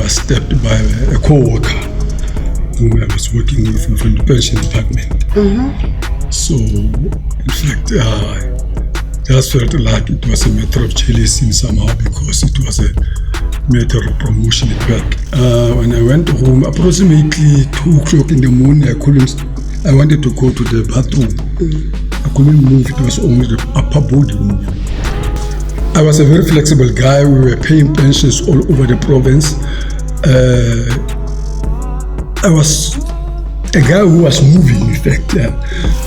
was stabbed by a co-worker whom I was working with from the pension department. So, in fact, I just felt like it was a matter of jealousy somehow, because it was a matter of promotion at work. When I went home, approximately 2 o'clock in the morning, I wanted to go to the bathroom. I couldn't move, it was only the upper body move. I was a very flexible guy. We were paying pensions all over the province. I was a guy who was moving, in fact.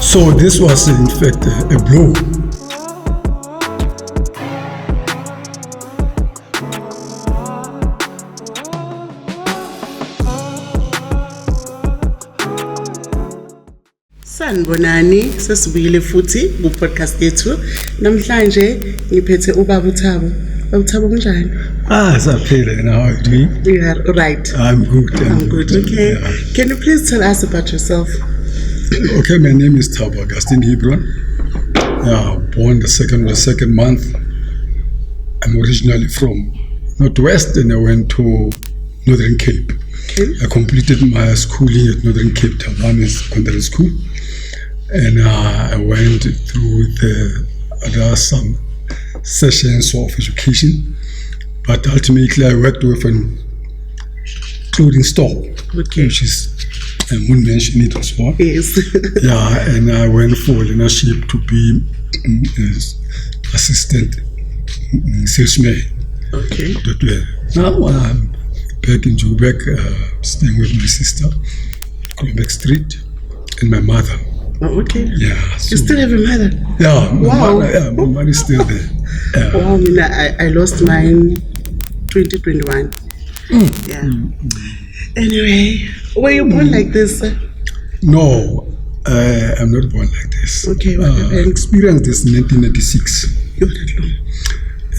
So this was, in fact, a blow. Sanibonani, sesibuyile futhi ku-podcast yethu. Namhlanje ngiphethe ubaba Thabo. Baba Thabo kunjani? Saphila, and how are you doing? Yeah, right. I'm good. I'm good. Okay. Yeah. Can you please tell us about yourself? Okay, my name is Thabo in Hebron. Born the second month. I'm originally from Northwest, and I went to Northern Cape. Okay. I completed my schooling at Northern Cape Thabo Secondary School, and I went through some sessions of education, but ultimately I worked with a clothing store, which is, I won't mention it as well. Yes. And I went for leadership to be assistant salesman. Okay. Now I'm back in Joburg, staying with my sister, Colombeck Street, and my mother. Oh, okay. Yeah. So, you still have a mother? Yeah, wow. My mother is still there. Yeah. Wow, I lost mine 2021. Yeah. Anyway, were you born like this? No, I'm not born like this. Okay, what happened? I experienced this in 1996. You're that long.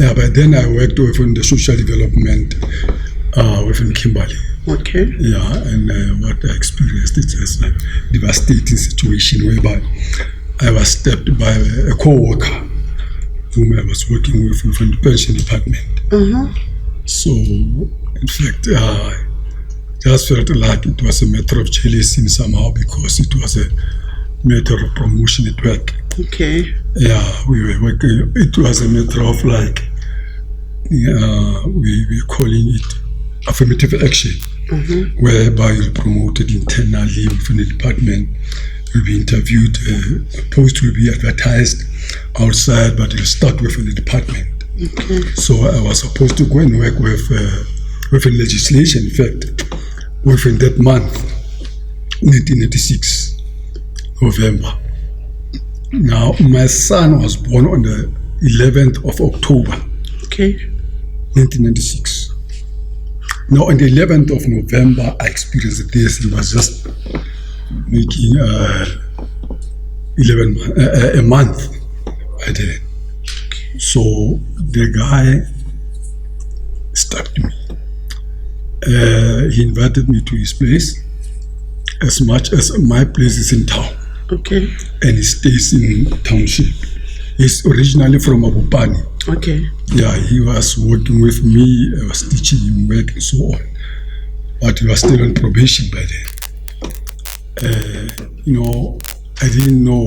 Yeah, but then I worked within the social development within Kimberley. Okay. Yeah, and what I experienced, it was a devastating situation whereby I was stabbed by a co-worker whom I was working with from the pension department. So, in fact, I just felt like it was a matter of jealousy somehow, because it was a matter of promotion at work. Okay. Yeah, we were working. It was a matter of like, we were calling it affirmative action, whereby you're promoted internally within the department. You'll be interviewed, a post will be advertised outside, but you'll start within the department. Okay. So I was supposed to go and work within legislation, in fact, within that month, 1986, November. Now, my son was born on the 11th of October, okay, 1996. Now, on the 11th of November, I experienced this. He was just making a month by then. So the guy stabbed me. He invited me to his place, as much as my place is in town. Okay. And he stays in township. He's originally from Abupani. Okay. Yeah, he was working with me. I was teaching him work and so on. But he was still on probation by then. I didn't know.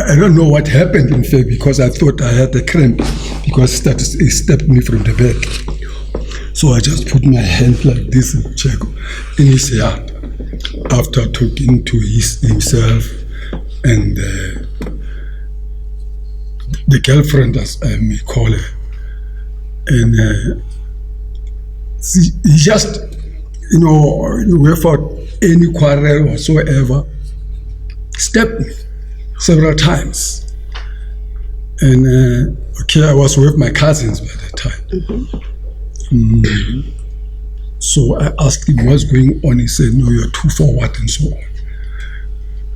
I don't know what happened, in fact, because I thought I had a cramp, because he stabbed me from the back. So I just put my hand like this and check in his heart. After talking to himself and the girlfriend, as I may call her, and he just, without any quarrel whatsoever, stabbed me several times. And I was with my cousins by that time. So I asked him what's going on. He said, no, you're too forward and so on.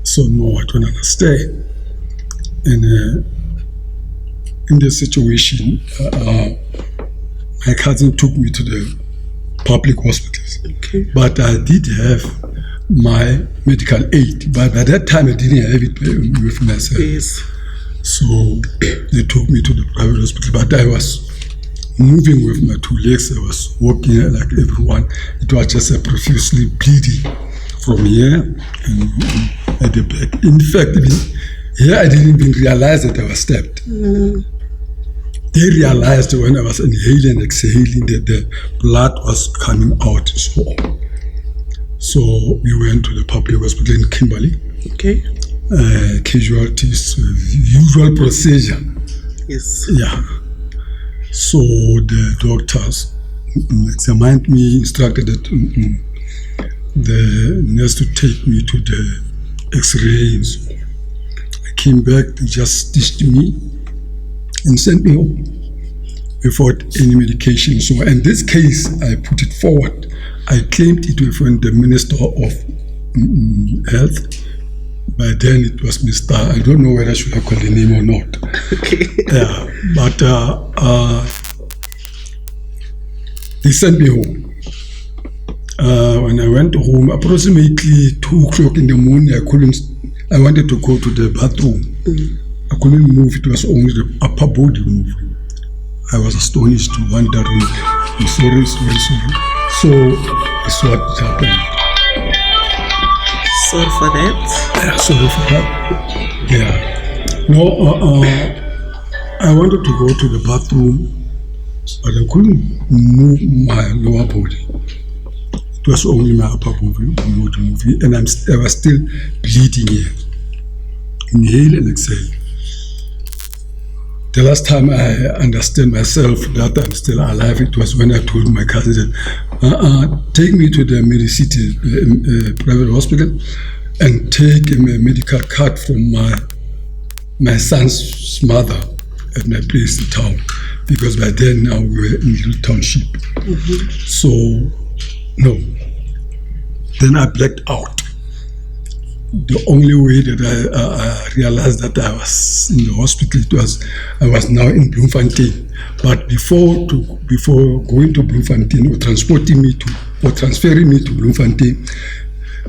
So no, I don't understand. And in this situation, my cousin took me to the public hospitals. Okay. But I did have my medical aid. But by that time, I didn't have it with myself. Yes. So they took me to the private hospital. But I was moving with my 2 legs. I was walking like everyone. It was just profusely bleeding from here and at the back. In fact, here I didn't even realize that I was stabbed. They realized when I was inhaling and exhaling that the blood was coming out. So we went to the public hospital in Kimberley. Okay. Casualties, usual procedure. Yes. Yeah. So the doctors examined me, instructed the nurse to take me to the X-rays. I came back, they just stitched me and sent me home without any medication. So in this case, I put it forward. I claimed it with the Minister of Health. By then it was Mr. I don't know whether I should have called the name or not. Okay. Yeah, but they sent me home. When I went home, approximately 2 o'clock in the morning, I wanted to go to the bathroom. I couldn't move, it was only the upper body moving. I was astonished to wonder, I'm sorry. So that's what happened. Sorry for that. Yeah, sorry for that. Yeah. No, I wanted to go to the bathroom, but I couldn't move my lower body. It was only my upper body moving, and I was still bleeding here. Inhale and exhale. The last time I understand myself that I'm still alive, it was when I told my cousin that take me to the Medicity private hospital and take a medical card from my son's mother at my place in town, because by then now we were in Little Township. So no, then I blacked out. The only way that I realized that I was in the hospital, I was now in Bloemfontein. But before going to Bloemfontein or transferring me to Bloemfontein,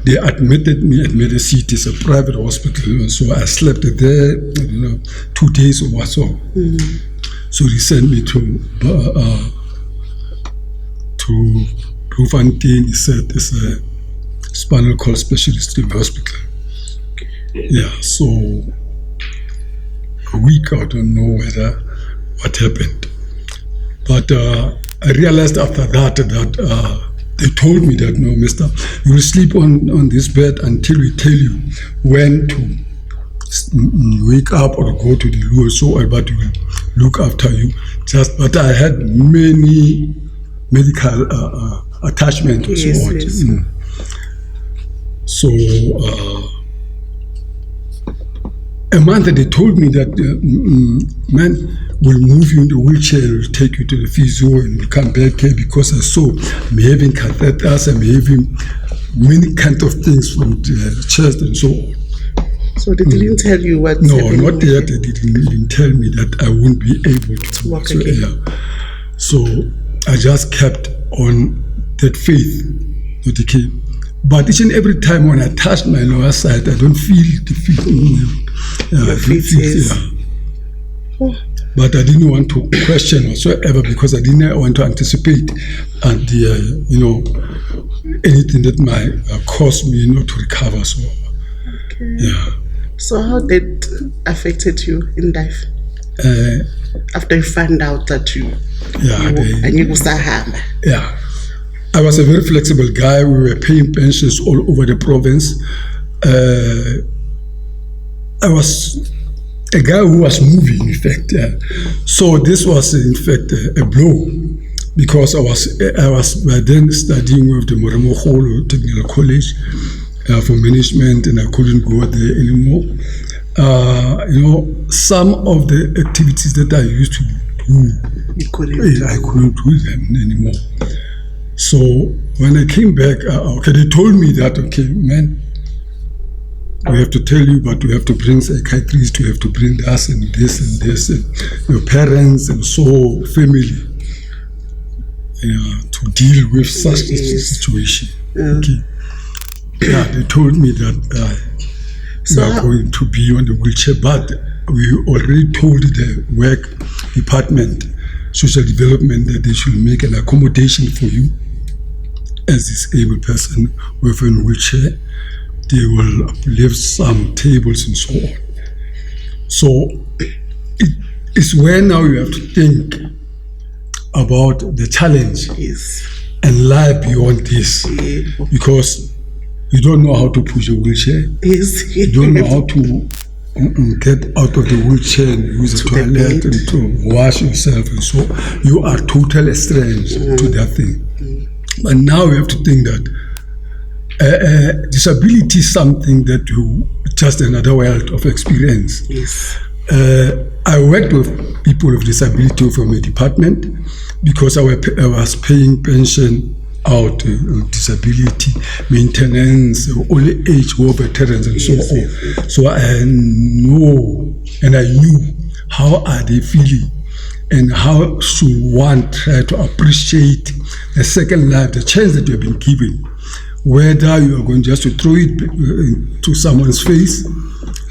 they admitted me at Medicity, it's a private hospital. So I slept there, 2 days or so. So they sent me to Bloemfontein. He said it's a spinal cord specialist hospital. Yeah, so a week, I don't know what happened. But I realized after that they told me that, no, mister, you will sleep on this bed until we tell you when to wake up or go to the loo, so but we will look after you. But I had many medical attachments or so on. Yes. So a month they told me that man, we'll move you in the wheelchair, we'll take you to the physio and we'll come back here, because I saw me having catheters and me having many kind of things from the chest and so on. So they didn't tell you what? No, not yet. They didn't even tell me that I wouldn't be able to walk so, again. Yeah. So I just kept on that faith. Okay. But each and every time when I touch my lower side, I don't feel the feet. But I didn't want to question whatsoever, because I didn't want to anticipate and anything that might cause me not to recover. So, yeah. So how did it affected you in life? After you found out that you yeah. I was a very flexible guy. We were paying pensions all over the province. I was a guy who was moving, in fact. So this was, in fact, a blow, because I was by then studying with the Moremo Hall Technical College for management, and I couldn't go there anymore. Some of the activities that I used to do, I couldn't do them anymore. So when I came back, they told me that, man, we have to tell you, but we have to bring psychiatrists, we have to bring us and this, and your parents and so family to deal with such a situation. Okay. Yeah, they told me that we are going to be on the wheelchair, but we already told the work department social development that they should make an accommodation for you as a disabled person with a wheelchair. They will uplift some tables and so on. So it is where now you have to think about the challenge and life beyond this, because you don't know how to push a wheelchair. You don't know how to get out of the wheelchair and use the toilet and to wash yourself, and so you are totally strange to that thing. But now you have to think that disability is something that you just another world of experience. I worked with people with disability from a department because I was paying pension out, disability, maintenance, old age, war veterans, and so on. So I know and I knew how are they feeling and how should one try to appreciate the second life, the chance that you have been given, whether you are going just to throw it to someone's face,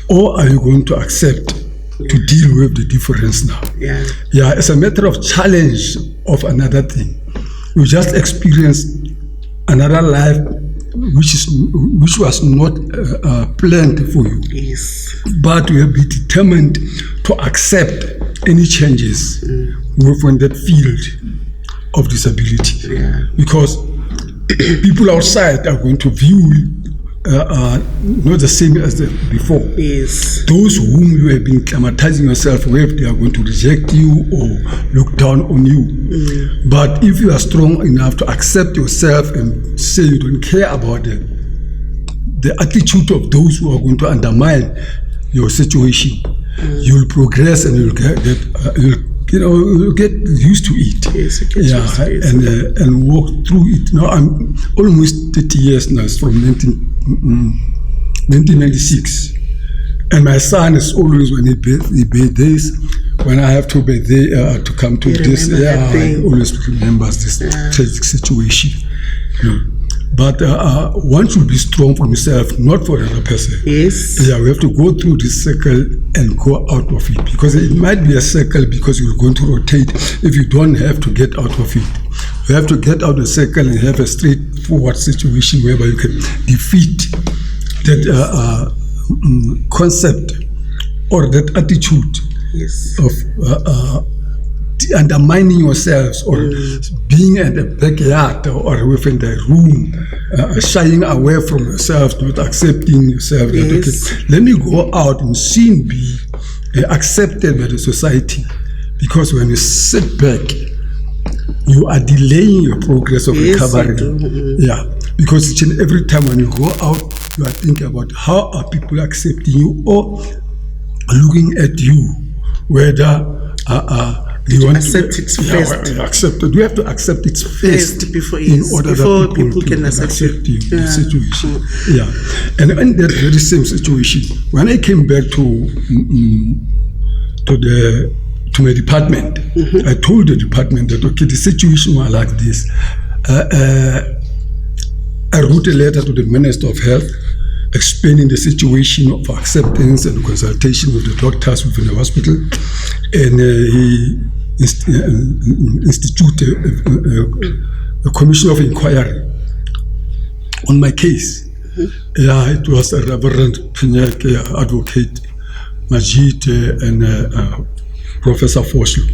or are you going to accept to deal with the difference now? It's a matter of challenge of another thing. You just experienced another life which was not planned for you. But you have been determined to accept any changes within that field of disability. Because people outside are going to view not the same as before. Those whom you have been traumatizing yourself with, they are going to reject you or look down on you. But if you are strong enough to accept yourself and say you don't care about the attitude of those who are going to undermine your situation, you'll progress and you'll get used to it. And walk through it. Now I'm almost 30 years now, it's from 1996, and my son is always, when he birthdays, when I have to birthday to come to this, I always remembers this tragic situation. But one should be strong for himself, not for another person. We have to go through this circle and go out of it, because it might be a circle because you're going to rotate if you don't have to get out of it. You have to get out of the circle and have a straightforward situation whereby you can defeat that concept or that attitude of undermining yourselves, or being in the backyard or within the room, shying away from yourself, not accepting yourself. Let me go out and soon be accepted by the society. Because when you sit back, you are delaying your progress of recovery. Because each and every time when you go out, you are thinking about how are people accepting you or looking at you, whether you want accept it first. Accepted. You have to accept it first before that people can accept you. The situation. And in that very same situation, when I came back to my department, I told the department that the situation was like this. I wrote a letter to the Minister of Health explaining the situation of acceptance and consultation with the doctors within the hospital, and he instituted a commission of inquiry on my case. It was Reverend Pinyake, Advocate Majid, and Professor Foslu.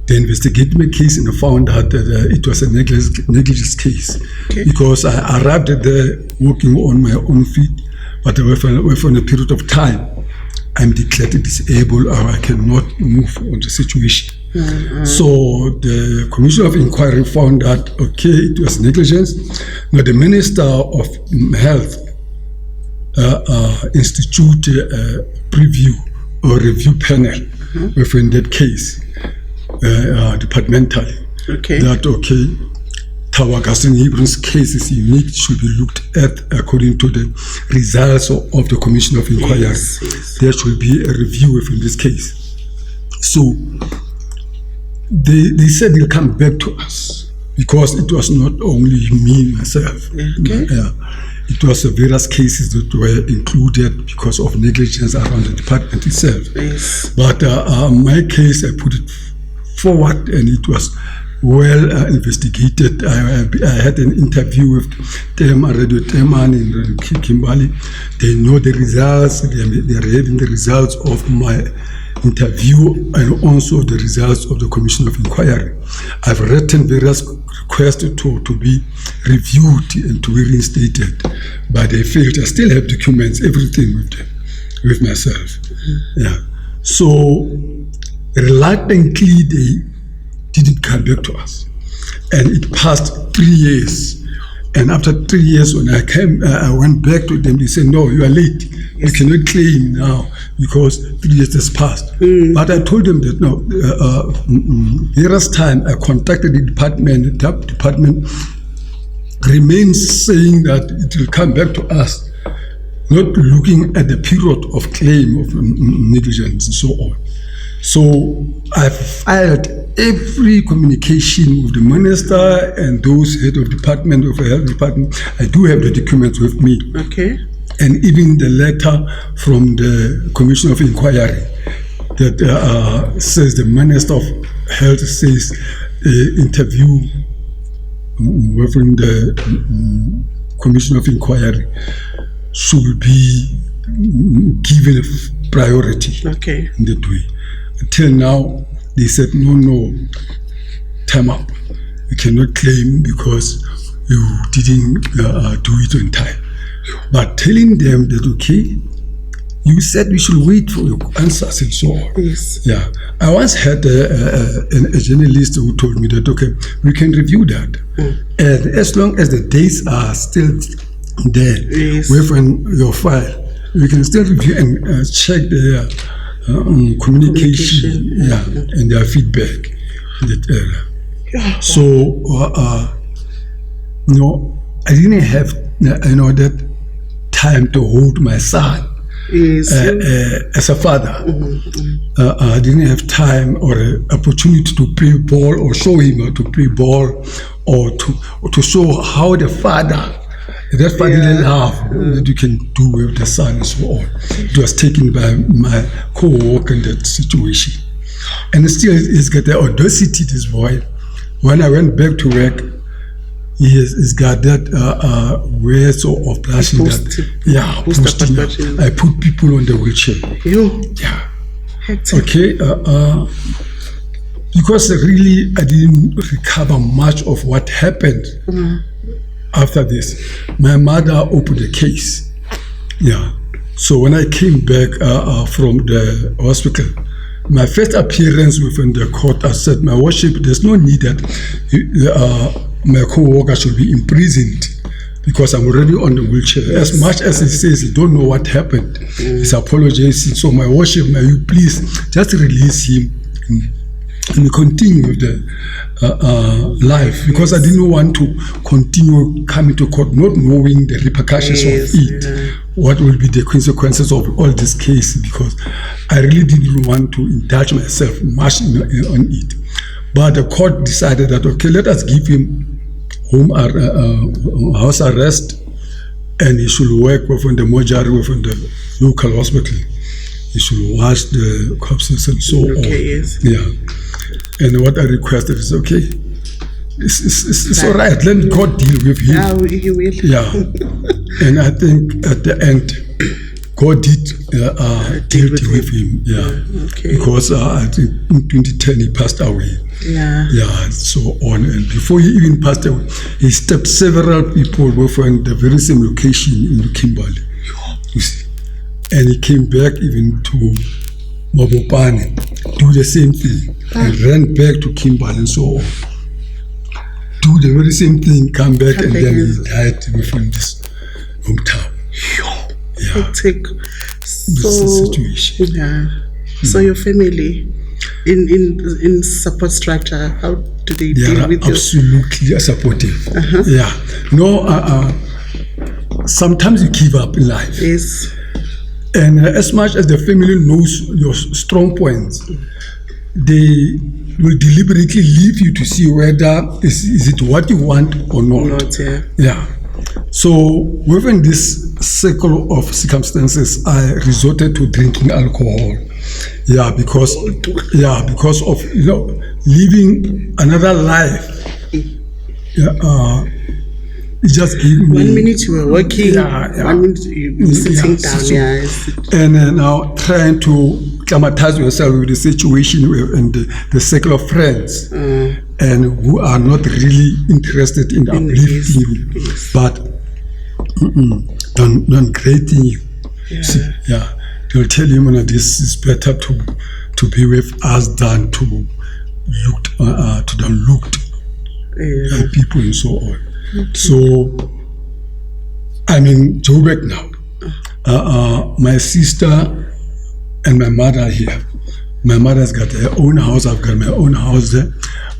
They investigated my case and found out that it was a negligence case, because I arrived there working on my own feet, but within a period of time, I'm declared disabled, or I cannot move on the situation. So the Commission of Inquiry found that, it was negligence. Now the Minister of Health instituted a preview or review panel within that case. Departmentally, that Thabo Hebron's case is unique, should be looked at according to the results of the Commission of Inquiry. There should be a review within this case. So they said they'll come back to us, because it was not only me myself. It was various cases that were included because of negligence around the department itself. But my case, I put it forward, and it was well investigated. I had an interview with Radio Teman in Radio Kimberley. They know the results. They are having the results of my interview and also the results of the Commission of Inquiry. I've written various requests to be reviewed and to be reinstated, but they failed. I still have documents, everything with them, with myself. Yeah. So reluctantly they didn't come back to us, and it passed 3 years. And after 3 years, when I went back to them, they said, "No, you are late. You cannot claim now because 3 years has passed." But I told them that no. Various time I contacted the department. The department remains saying that it will come back to us, not looking at the period of claim of negligence and so on. So I filed every communication with the minister and those head of department of the health department. I do have the documents with me. Okay. And even the letter from the Commission of Inquiry that says the Minister of Health says interview within the Commission of Inquiry should be given priority. Okay. In that way. Until now, they said, no, time up. You cannot claim because you didn't do it on time. But telling them that, okay, you said we should wait for your answers and so on. Yes. Yeah. I once had a journalist who told me that, okay, we can review that. And as long as the dates are still there, within your file, we can still review and check their communication, and their feedback in that area. So, I didn't have, that time to hold my son as a father. I didn't have time or opportunity to play ball or show him how to play ball or to show how the father, that fatherly love that you can do with the son and so on. It was taken by my co-worker in that situation. And still he's got the audacity, this boy. When I went back to work, he's got that way of flashing that. Posting. I put people on the wheelchair. Yeah. Okay. Because really I didn't recover much of what happened. After this, my mother opened a case. Yeah. So when I came back from the hospital, my first appearance within the court, I said, "My worship, there's no need that my co-worker should be imprisoned because I'm already on the wheelchair." As much as he says he don't know what happened, he's apologizing. So my worship, may you please just release him and continue with the life, because I didn't want to continue coming to court not knowing the repercussions of it, what will be the consequences of all this case, because I really didn't want to indulge myself much on it. But the court decided that, okay, let us give him house arrest, and he should work within the mortuary within the local hospital. He should wash the corpses and so on. Yes. Yeah. And what I requested is, okay, it's all right. Let God deal with him. Yeah, he will. Yeah. And I think at the end, God did deal with him. Yeah. Okay. Because I think in 2010 he passed away. Yeah. Yeah, and so on. And before he even passed away, he stepped several people within the very same location in Kimberley. You see. And he came back even to Mabopane, do the same thing, and ran back to Kimberley and so on. Do the very same thing, come back, and then he died within this hometown. Yeah. This is the situation. Yeah. So your family in support structure, how do they deal with you? Absolutely supportive. Yeah. Sometimes you give up in life. Yes. And as much as the family knows your strong points, they will deliberately leave you to see whether is it what you want or not. Yeah. Yeah. So within this circle of circumstances, I resorted to drinking alcohol. Yeah, because of living another life. Yeah, it just gave me 1 minute you were working, 1 minute you were sitting down. And now trying to acclimatize yourself with the situation and the circle of friends, and who are not really interested in uplifting you, but downgrading you. Yeah, they'll tell you, this is better to be with us than to looked people and so on. So I'm in Joburg now. My sister and my mother are here. My mother's got her own house, I've got my own house there.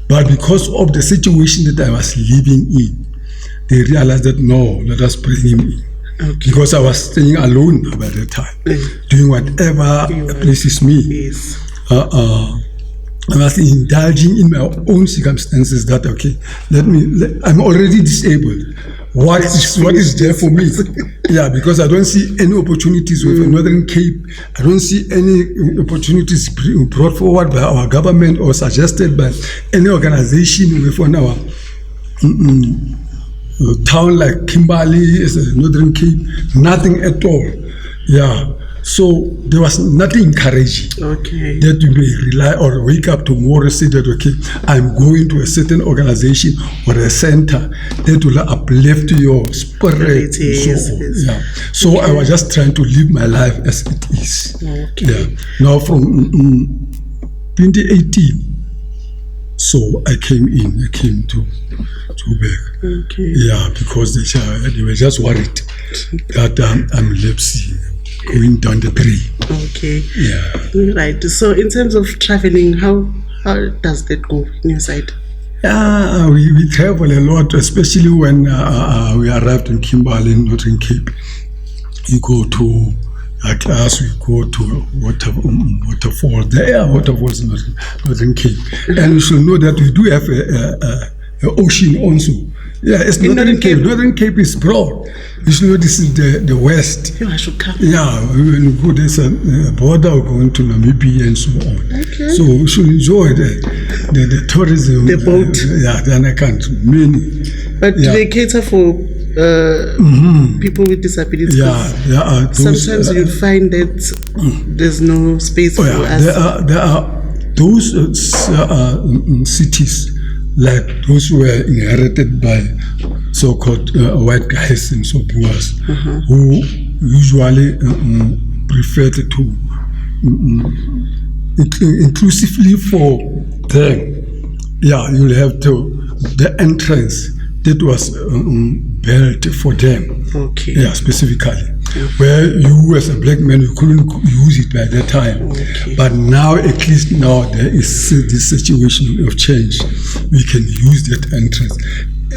But because of the situation that I was living in, they realized that no, let us bring him in. Okay. Because I was staying alone by that time, doing whatever pleases me. Yes. I was indulging in my own circumstances that, I'm already disabled. What is there for me? Yeah, because I don't see any opportunities with Northern Cape. I don't see any opportunities brought forward by our government or suggested by any organization within our town like Kimberley, Northern Cape. Nothing at all. Yeah. So there was nothing encouraging that you may rely or wake up tomorrow and say that, I'm going to a certain organization or a center that will uplift your spirit. So I was just trying to live my life as it is. Yeah. Now from 2018, so I came to Joburg. Yeah, because they were just worried that I'm epilepsy. Going down the tree. Yeah. Right. So in terms of traveling, how does that go on your side? Yeah, we travel a lot, especially when we arrived in Kimberley, Northern Cape. We go to class, we go to waterfall. There are waterfalls in Northern Cape. And you should know that we do have an ocean also. Yeah, it's Northern Cape. Northern Cape is broad. You should know this is the west. I should come. Yeah, when you go, there's a border going to Namibia and so on. So you should enjoy the tourism. The boat. Then I can't. Many. But do they cater for people with disabilities? Yeah. Sometimes you find that there's no space for us. There are those cities, like those who were inherited by so-called white guys and so boys, who usually prefer to inclusively for them. Yeah, you'll have the entrance that was built for them. Yeah, specifically. Where you as a black man, you couldn't use it by that time. But now, at least now, there is this situation of change. We can use that entrance.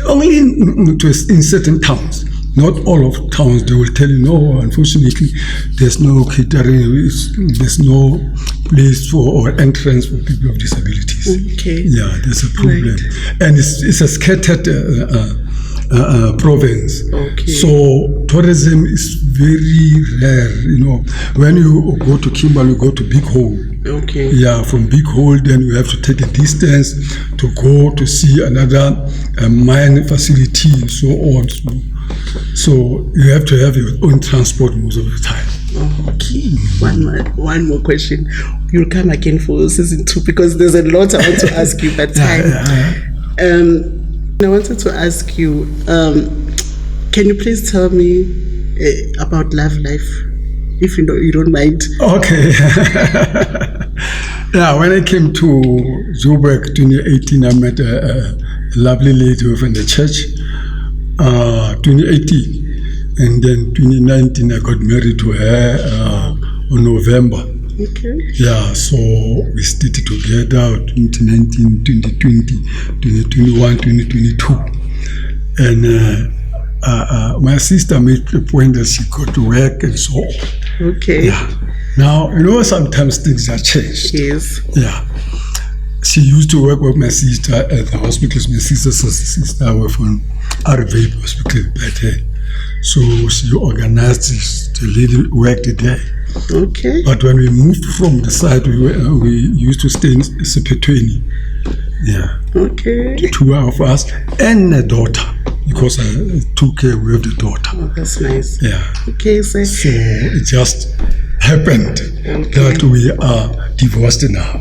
Only in certain towns. Not all of towns, they will tell you, no, unfortunately, there's no catering, there's no place for or entrance for people with disabilities. Yeah, there's a problem. And it's a scattered province. So tourism is very rare. When you go to Kimberley, you go to Big Hole. Yeah, from Big Hole, then you have to take a distance to go to see another mine facility and so on. So you have to have your own transport most of the time. One more question. You'll come again for season 2 because there's a lot I want to ask you, but time. I wanted to ask you, can you please tell me about love life, if you don't mind? Okay. Yeah, when I came to Joburg 2018, I met a lovely lady within the church. 2018, and then 2019 I got married to her on November. Yeah, so we stayed together 2019, 2020, 2021, 2022. And my sister made the point that she got to work and so on. Yeah. Now, sometimes things have changed. Yes. Yeah. She used to work with my sister at the hospital. My sister's sister was from RV hospital, but So she organized the lady worked there. Okay. But when we moved from the side, we used to stay in Sepetweni. Yeah. Okay. The two of us and a daughter, because I took care of the daughter. Oh, that's nice. Yeah. Okay, so it just happened that we are divorced now.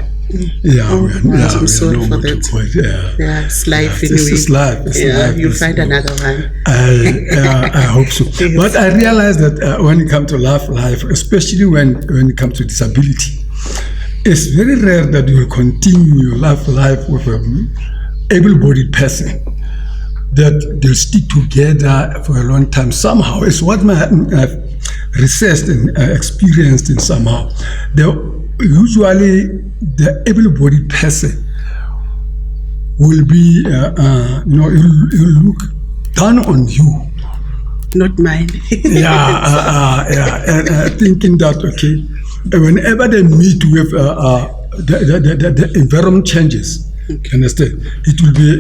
Yeah, I'm sorry for that. Yeah, it's life anyway. It's life. Life. You'll find another one. I hope so. Yes. But I realize that when it comes to life, especially when it comes to disability, it's very rare that you will continue your life with an able-bodied person, that they'll stick together for a long time. Somehow, it's what I've researched and experienced in somehow. Usually, the able-bodied person will be, he'll look down on you. Not mine. Thinking that, okay, whenever they meet with the environment changes, understand, it will be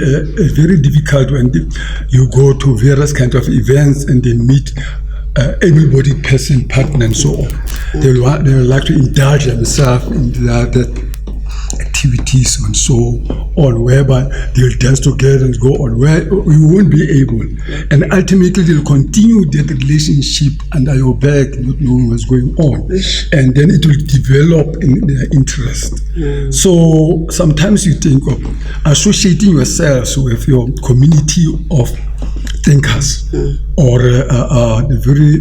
very difficult when you go to various kinds of events and they meet able-bodied person, partner, and so on. They will like to indulge themselves in that activities and so on, whereby they'll dance together and go on, where we won't be able. And ultimately, they'll continue that relationship under your back, not knowing what's going on. And then it will develop in their interest. So sometimes you think of associating yourselves with your community of thinkers or the very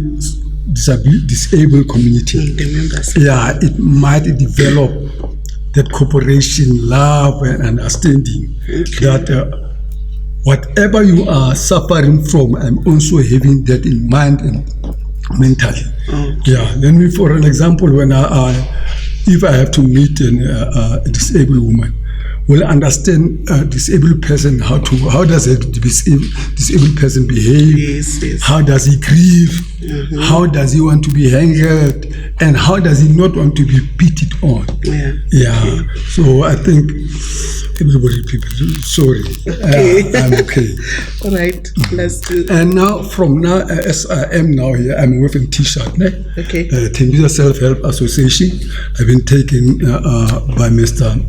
disabled community. Yeah, it might develop that cooperation, love, and understanding that whatever you are suffering from, I'm also having that in mind and mentally. Yeah, let me, for an example, when if I have to meet a disabled woman, will understand a disabled person, how does a disabled person behave, yes. How does he grieve, how does he want to be handled, and how does he not want to be pitied on. So I think everybody, people, sorry, I'm okay. All right, let's do. And now, from now, as I am now here, I'm wearing T-shirt. Okay. Tembisa Self-Help Association. I've been taken by Mr.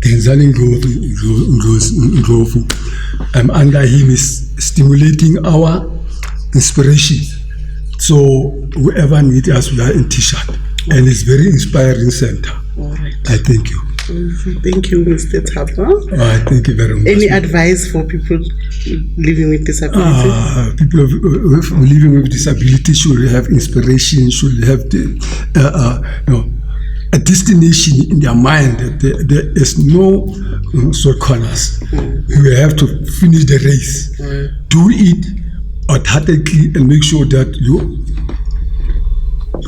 Genzani Ndlovu. I'm under him, is stimulating our inspiration. So whoever needs us, we are in T-shirt. And it's very inspiring center. All right. I thank you. Thank you, Mr. Thabo. Thank you very much. Any advice for people living with disability? People living with disability should have inspiration, should have a destination in their mind, that there is no short corners. You have to finish the race. Do it authentically and make sure that you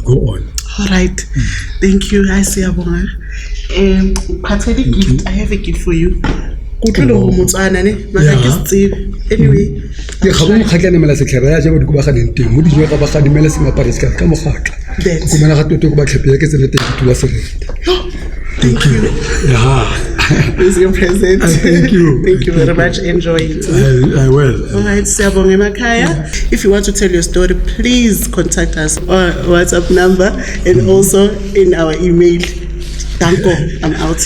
go on. All right. Thank you. I see Abonga. Gift. I have a gift for you. Anyway. Thank you. This is your present. Thank you. Thank you very much. Enjoy it. I will. All right, Siyabonga Makaya. If you want to tell your story, please contact us on our WhatsApp number and also in our email. Thank you. I'm out.